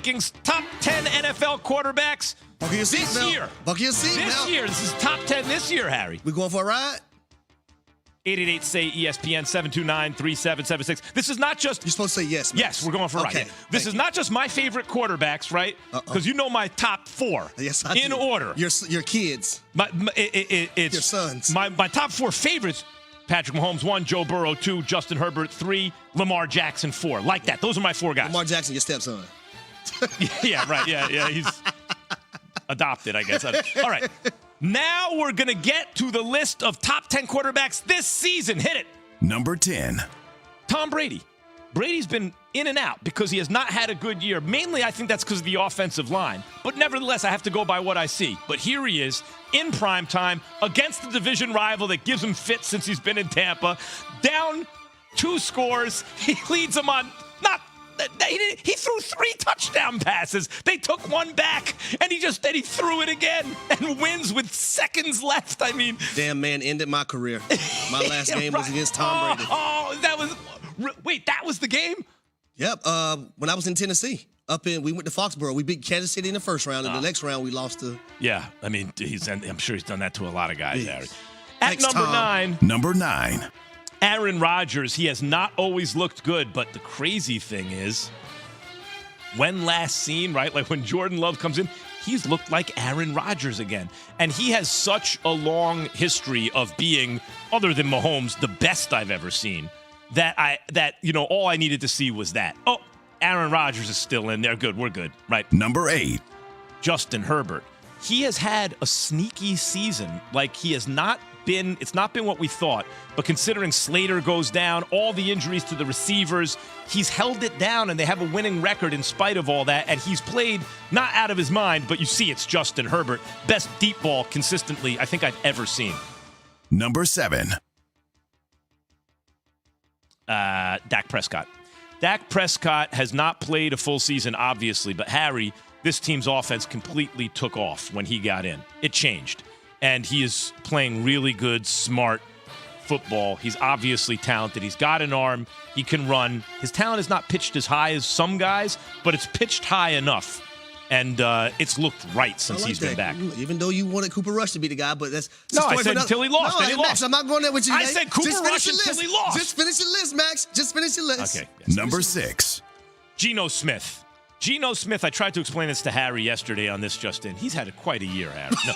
rankings, top 10 NFL quarterbacks Buckle your seat this now. year. Buckle your seat This now. year. This is top 10 this year, Harry. We going for a ride? 888-SAY-ESPN, 729-3776. This is not just... You're supposed to say yes, man. Yes, we're going for a ride. Okay, This is not just my favorite quarterbacks, right? Because you know my top four. Yes, I in do. order. Your kids. It's Your sons. My top four favorites: Patrick Mahomes 1, Joe Burrow 2, Justin Herbert 3, Lamar Jackson 4. Like that. Those are my four guys. Lamar Jackson, your stepson. Yeah, right. Yeah. He's adopted, I guess. All right. Now we're going to get to the list of top 10 quarterbacks this season. Hit it. Number 10. Tom Brady. Brady's been in and out because he has not had a good year. Mainly, I think that's because of the offensive line. But nevertheless, I have to go by what I see. But here he is in prime time against the division rival that gives him fits since he's been in Tampa. Down 2 scores. He leads them on he threw 3 touchdown passes. They took 1 back, and he threw it again and wins with seconds left. I mean, damn man ended my career. My last game was against Tom Brady. That was the game? Yep. When I was in Tennessee, we went to Foxborough. We beat Kansas City in the first round, and the next round we lost to. Yeah, I mean, I'm sure he's done that to a lot of guys, Harry. Thanks, At number Tom. 9. Number 9. Aaron Rodgers. He has not always looked good, but the crazy thing is, when last seen, right, like when Jordan Love comes in, he's looked like Aaron Rodgers again. And he has such a long history of being, other than Mahomes, the best I've ever seen, that all I needed to see was that. Oh, Aaron Rodgers is still in there. Good, we're good, right? Number 8. Justin Herbert. He has had a sneaky season. Like, it's not been what we thought, but considering Slater goes down, all the injuries to the receivers, he's held it down, and they have a winning record in spite of all that, and he's played not out of his mind, but you see it's Justin Herbert. Best deep ball consistently I think I've ever seen. Number 7. Dak Prescott. Dak Prescott has not played a full season, obviously, but Harry, this team's offense completely took off when he got in. It changed. And he is playing really good, smart football. He's obviously talented. He's got an arm. He can run. His talent is not pitched as high as some guys, but it's pitched high enough. And it's looked right since he's been back. Even though you wanted Cooper Rush to be the guy, but that's... No, I said until he lost. No, He Max, lost. I'm not going there with you. I Nate. said Cooper Just finish Rush your until list. he lost. Just finish your list, Max. Just finish your list. Okay. Number 6. Geno Smith. Geno Smith, I tried to explain this to Harry yesterday on This Just In. He's had quite a year, Harry. No.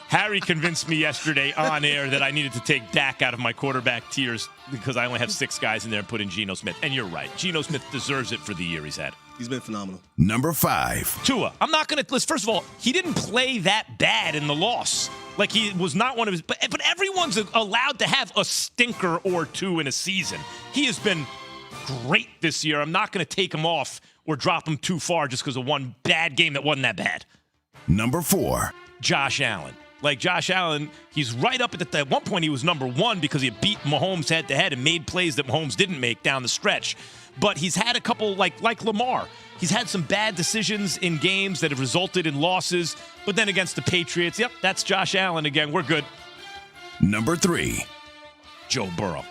Harry convinced me yesterday on air that I needed to take Dak out of my quarterback tiers because I only have 6 guys in there and put in Geno Smith. And you're right. Geno Smith deserves it for the year he's had. He's been phenomenal. Number 5. Tua. I'm not going to list. First of all, he didn't play that bad in the loss. Like, he was not one of his. But everyone's allowed to have a stinker or 2 in a season. He has been great this year. I'm not going to take him off or drop him too far just because of one bad game that wasn't that bad. Number 4. Josh Allen. Like, Josh Allen, he's right up at one point he was number 1 because he beat Mahomes head-to-head and made plays that Mahomes didn't make down the stretch. But he's had a couple, like Lamar. He's had some bad decisions in games that have resulted in losses. But then against the Patriots, yep, that's Josh Allen again. We're good. Number 3. Joe Burrow.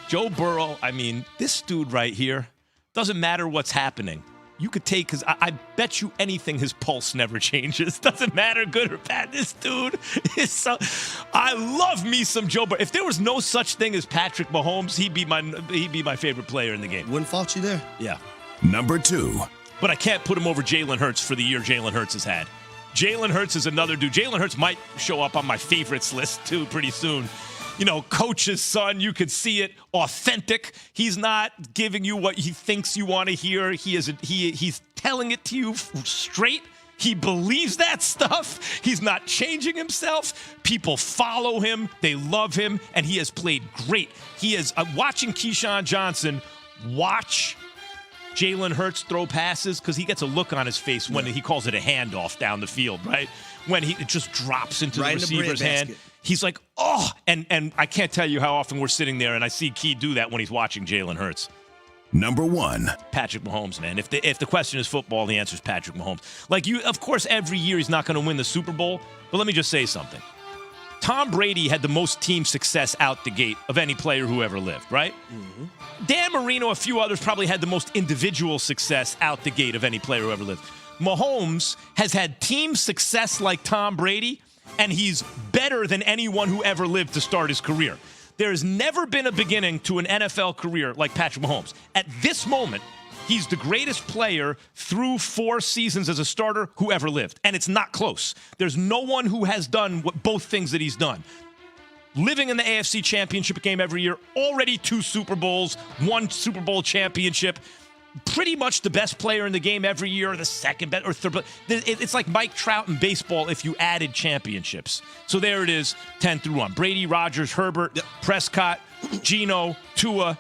Joe Burrow, I mean, this dude right here, doesn't matter what's happening. You could take, because I bet you anything his pulse never changes. Doesn't matter, good or bad. This dude is so... I love me some Joe Burrow. If there was no such thing as Patrick Mahomes, he'd be my favorite player in the game. Wouldn't fault you there. Yeah. Number 2. But I can't put him over Jalen Hurts for the year Jalen Hurts has had. Jalen Hurts is another dude. Jalen Hurts might show up on my favorites list, too, pretty soon. You know, coach's son, you could see it, authentic. He's not giving you what he thinks you want to hear. He's telling it to you straight. He believes that stuff. He's not changing himself. People follow him. They love him. And he has played great. He is watching Keyshawn Johnson watch Jalen Hurts throw passes because he gets a look on his face when he calls it a handoff down the field, right? When it just drops into the receiver's hand. He's like, oh, and I can't tell you how often we're sitting there and I see Key do that when he's watching Jalen Hurts. Number 1. Patrick Mahomes, man. If the question is football, the answer is Patrick Mahomes. Like, of course, every year he's not going to win the Super Bowl, but let me just say something. Tom Brady had the most team success out the gate of any player who ever lived, right? Dan Marino, a few others probably had the most individual success out the gate of any player who ever lived. Mahomes has had team success like Tom Brady, and he's better than anyone who ever lived to start his career. There has never been a beginning to an NFL career like Patrick Mahomes. At this moment, he's the greatest player through 4 seasons as a starter who ever lived. And it's not close. There's no one who has done both things that he's done. Living in the AFC Championship game every year, already 2 Super Bowls, 1 Super Bowl championship, pretty much the best player in the game every year, or the second best, or third. It's like Mike Trout in baseball if you added championships. So there it is, 10 through 1. Brady, Rodgers, Herbert, Prescott, Geno, Tua,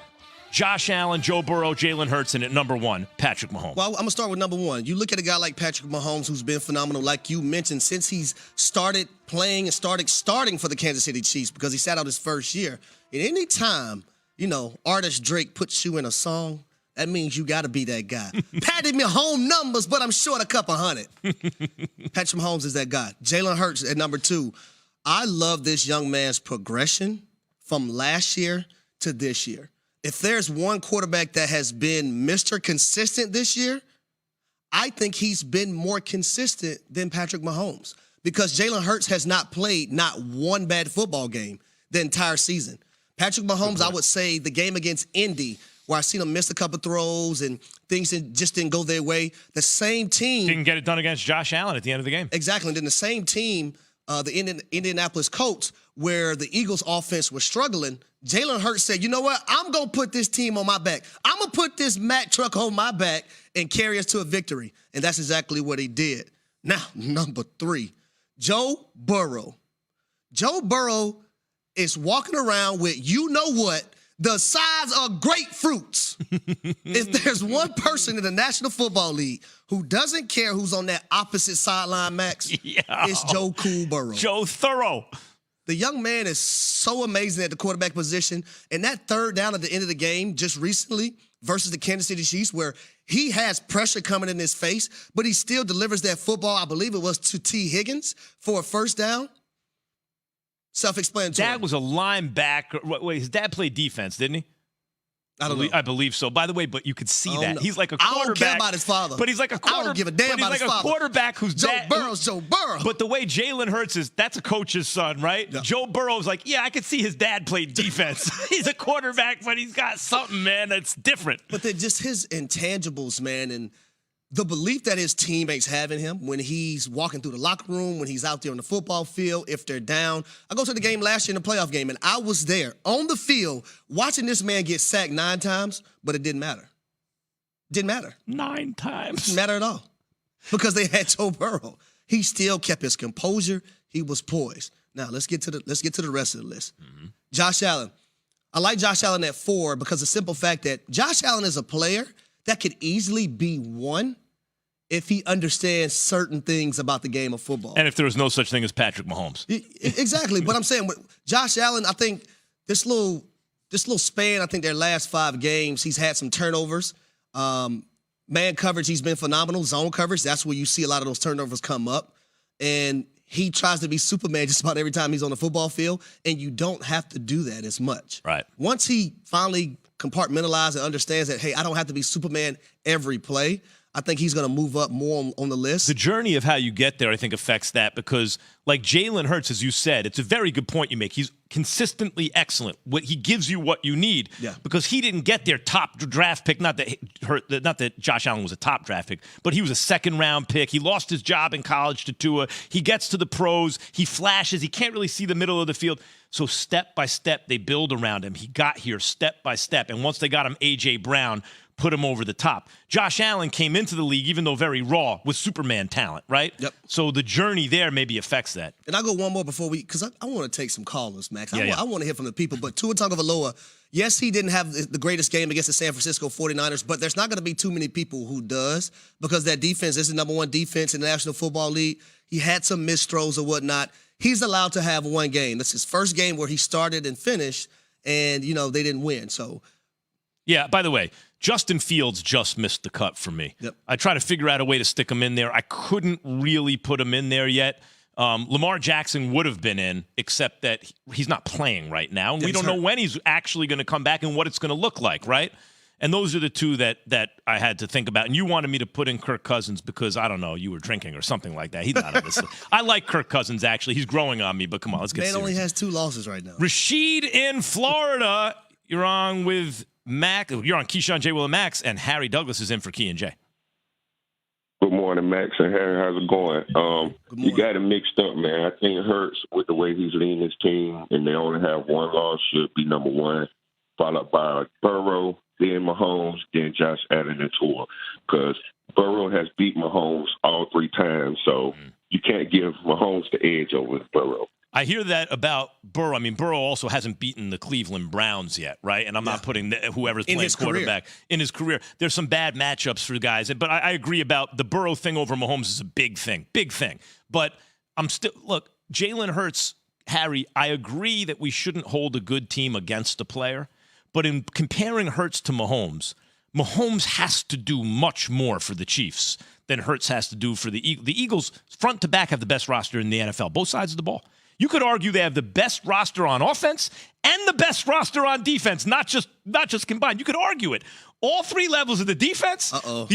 Josh Allen, Joe Burrow, Jalen Hurts, and at number 1, Patrick Mahomes. Well, I'm going to start with number 1. You look at a guy like Patrick Mahomes, who's been phenomenal, like you mentioned, since he's started playing and starting for the Kansas City Chiefs, because he sat out his first year. And any time, artist Drake puts you in a song, that means you got to be that guy. Patted me home numbers, but I'm short a couple hundred. Patrick Mahomes is that guy. Jalen Hurts at number 2. I love this young man's progression from last year to this year. If there's one quarterback that has been Mr. Consistent this year, I think he's been more consistent than Patrick Mahomes, because Jalen Hurts has not played not one bad football game the entire season. Patrick Mahomes, I would say the game against Indy, where I seen him miss a couple throws and things that just didn't go their way. The same team didn't get it done against Josh Allen at the end of the game. Exactly. And then the same team, the Indianapolis Colts, where the Eagles offense was struggling, Jalen Hurts said, you know what? I'm going to put this team on my back. I'm going to put this Mack truck on my back and carry us to a victory. And that's exactly what he did. Now, number 3, Joe Burrow. Joe Burrow is walking around with what? The size of grapefruits. If there's one person in the National Football League who doesn't care who's on that opposite sideline, Max, it's Joe Cool Burrow. Joe Thorough. The young man is so amazing at the quarterback position. And that third down at the end of the game just recently versus the Kansas City Chiefs, where he has pressure coming in his face, but he still delivers that football, I believe it was to T. Higgins for a first down. Self-explanatory. Dad was a linebacker. Wait, his dad played defense, didn't he? I don't know. I believe so. By the way, but you could see that. He's like a quarterback. I don't care about his father. But he's like a quarterback. I don't give a damn about his father. He's like a quarterback who's Joe Burrow's Joe Burrow. But the way Jalen Hurts is, that's a coach's son, right? Yeah. Joe Burrow's like, yeah, I could see his dad played defense. He's a quarterback, but he's got something, man, that's different. But they're just his intangibles, man, and the belief that his teammates have in him when he's walking through the locker room, when he's out there on the football field, if they're down. I go to the game last year in the playoff game, and I was there on the field watching this man get sacked 9 times, but it didn't matter. Didn't matter. 9 times. Didn't matter at all, because they had Joe Burrow. He still kept his composure. He was poised. Now let's get to the rest of the list. Josh Allen. I like Josh Allen at 4 because the simple fact that Josh Allen is a player that could easily be 1 if he understands certain things about the game of football. And if there was no such thing as Patrick Mahomes. Exactly. But I'm saying, Josh Allen, I think this little span, I think their last 5 games, he's had some turnovers. Man coverage, he's been phenomenal. Zone coverage, that's where you see a lot of those turnovers come up. And he tries to be Superman just about every time he's on the football field, and you don't have to do that as much. Right. Once he finally compartmentalizes and understands that, hey, I don't have to be Superman every play, I think he's going to move up more on the list. The journey of how you get there, I think, affects that because, like Jalen Hurts, as you said, it's a very good point you make. He's consistently excellent. He gives you what you need because he didn't get their top draft pick. Not that Josh Allen was a top draft pick, but he was a second-round pick. He lost his job in college to Tua. He gets to the pros. He flashes. He can't really see the middle of the field. So step by step, they build around him. He got here step by step. And once they got him A.J. Brown, put him over the top. Josh Allen came into the league, even though very raw, with Superman talent, right? Yep. So the journey there maybe affects that. And I'll go one more before because I want to take some callers, Max. I want to hear from the people. But Tua Tagovailoa, yes, he didn't have the greatest game against the San Francisco 49ers, but there's not going to be too many people who does because that defense is the number 1 defense in the National Football League. He had some missed throws or whatnot. He's allowed to have 1 game. That's his first game where he started and finished, and, they didn't win. So, yeah, by the way, Justin Fields just missed the cut for me. Yep. I tried to figure out a way to stick him in there. I couldn't really put him in there yet. Lamar Jackson would have been in, except that he's not playing right now. And we don't know when he's actually going to come back and what it's going to look like, right? And those are the two that I had to think about. And you wanted me to put in Kirk Cousins because, I don't know, you were drinking or something like that. He's not on this list. I like Kirk Cousins, actually. He's growing on me, but come on, let's get serious. Man only has 2 losses right now. Rashid in Florida. You're on with Mac. You're on Keyshawn, J. Will, and Max. And Harry Douglas is in for Key and J. Good morning, Max and Harry. How's it going? You got it mixed up, man. I think Hurts, with the way he's leading his team, and they only have 1 loss, should be number 1, followed by Burrow, then Mahomes, then Josh Allen and Tua. Because Burrow has beat Mahomes all 3 times, so you can't give Mahomes the edge over Burrow. I hear that about Burrow. I mean, Burrow also hasn't beaten the Cleveland Browns yet, right? And I'm not putting whoever's playing quarterback in his career. There's some bad matchups for guys. But I agree about the Burrow thing over Mahomes is a big thing. But I'm still – look, Jalen Hurts, Harry, I agree that we shouldn't hold a good team against a player. But in comparing Hurts to Mahomes, Mahomes has to do much more for the Chiefs than Hurts has to do for the Eagles. The Eagles, front to back, have the best roster in the NFL, both sides of the ball. You could argue they have the best roster on offense and the best roster on defense, not just combined. You could argue it. All 3 levels of the defense, the offense.